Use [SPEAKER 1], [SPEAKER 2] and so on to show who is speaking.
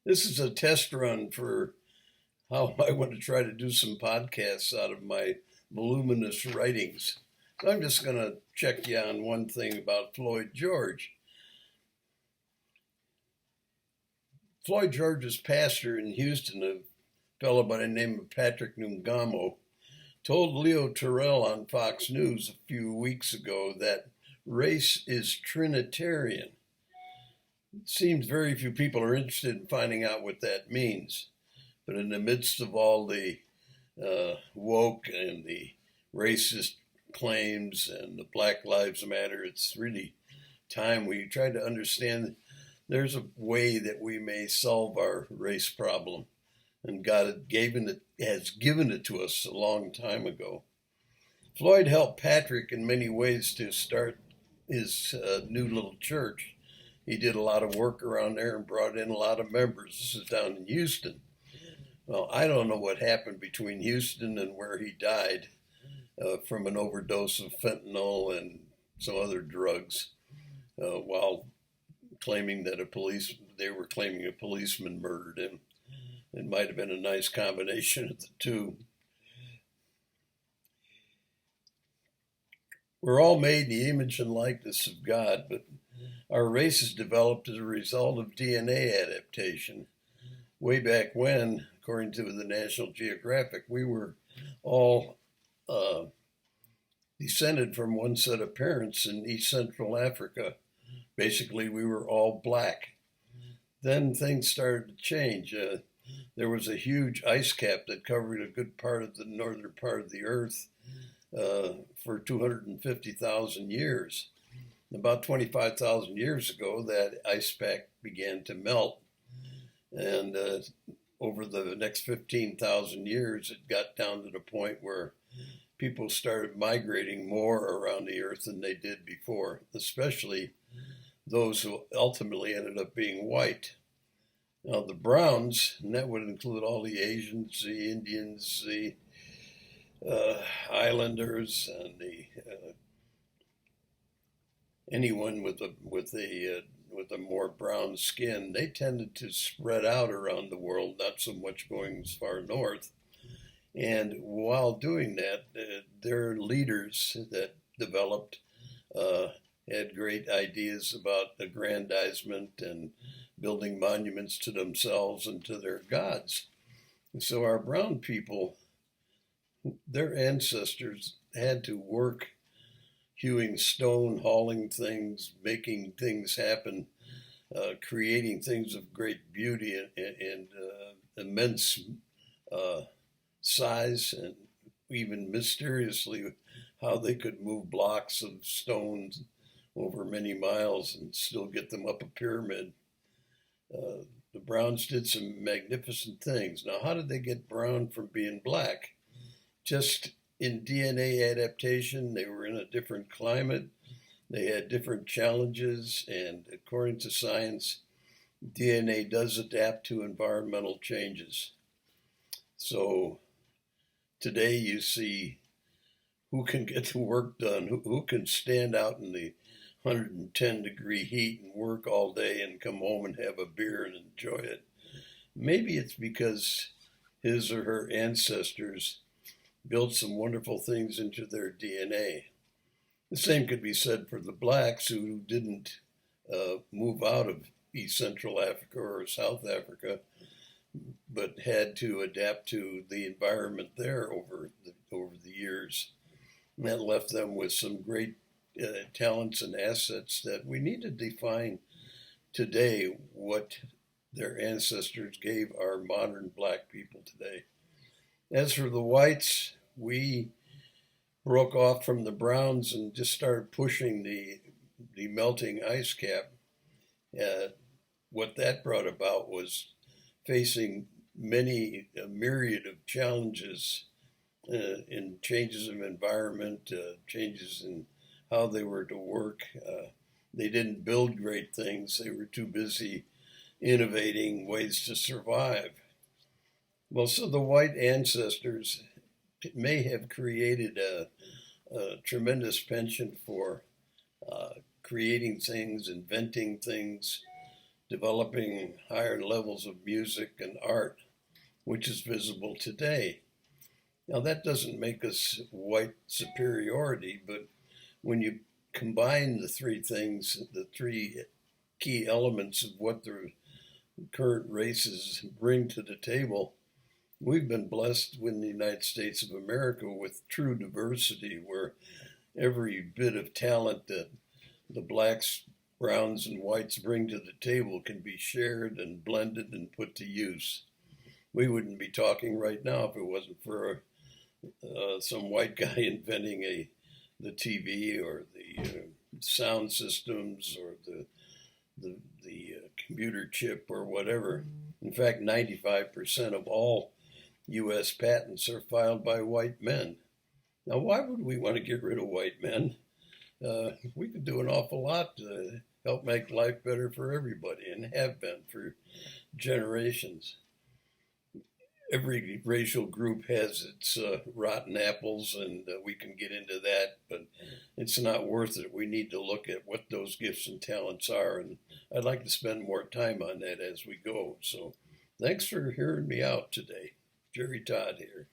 [SPEAKER 1] This is a test run for how I want to try to do some podcasts out of my voluminous writings. So I'm just going to check you on one thing about Floyd George. Floyd George's pastor in Houston, a fellow by the name of Patrick Ngomo, told Leo Terrell on Fox News a few weeks ago that race is trinitarian. It seems very few people are interested in finding out what that means. But in the midst of all the woke and the racist claims and the Black Lives Matter, it's really time we try to understand there's a way that we may solve our race problem. And God has given it to us a long time ago. Floyd helped Patrick in many ways to start his new little church. He did a lot of work around there and brought in a lot of members. This is down in Houston. Well, I don't know what happened between Houston and where he died from an overdose of fentanyl and some other drugs, while claiming that they were claiming a policeman murdered him. It might have been a nice combination of the two. We're all made in the image and likeness of God, but our race is developed as a result of DNA adaptation. Way back when, according to the National Geographic, we were all descended from one set of parents in East Central Africa. Basically, we were all black. Then things started to change. There was a huge ice cap that covered a good part of the northern part of the earth for 250,000 years. About 25,000 years ago, that ice pack began to melt. And over the next 15,000 years, it got down to the point where people started migrating more around the earth than they did before, especially those who ultimately ended up being white. Now, the browns, and that would include all the Asians, the Indians, the islanders, and anyone with a more brown skin, they tended to spread out around the world, not so much going as far north. And while doing that, their leaders that developed had great ideas about aggrandizement and building monuments to themselves and to their gods. And so our brown people, their ancestors had to work hewing stone, hauling things, making things happen, creating things of great beauty and immense size, and even mysteriously how they could move blocks of stones over many miles and still get them up a pyramid. The Browns did some magnificent things. Now, how did they get brown from being black? Just in DNA adaptation, they were in a different climate. They had different challenges, and according to science, DNA does adapt to environmental changes. So today you see who can get the work done, who can stand out in the 110-degree heat and work all day and come home and have a beer and enjoy it. Maybe it's because his or her ancestors built some wonderful things into their DNA. The same could be said for the blacks who didn't move out of East Central Africa or South Africa, but had to adapt to the environment there over the years. And that left them with some great talents and assets that we need to define today what their ancestors gave our modern black people today. As for the whites, we broke off from the browns and just started pushing the melting ice cap. What that brought about was facing a myriad of challenges in changes of environment, changes in how they were to work. They didn't build great things. They were too busy innovating ways to survive. Well, so the white ancestors may have created a tremendous penchant for creating things, inventing things, developing higher levels of music and art, which is visible today. Now, that doesn't make us white superiority, but when you combine the three things, the three key elements of what the current races bring to the table, we've been blessed in the United States of America with true diversity, where every bit of talent that the blacks, browns, and whites bring to the table can be shared and blended and put to use. We wouldn't be talking right now if it wasn't for some white guy inventing the TV or the sound systems or the computer chip or whatever. In fact, 95% of all U.S. patents are filed by white men. Now, why would we want to get rid of white men? We could do an awful lot to help make life better for everybody, and have been for generations. Every racial group has its rotten apples, and we can get into that, but it's not worth it. We need to look at what those gifts and talents are, and I'd like to spend more time on that as we go. So thanks for hearing me out today. Jerry Todd here.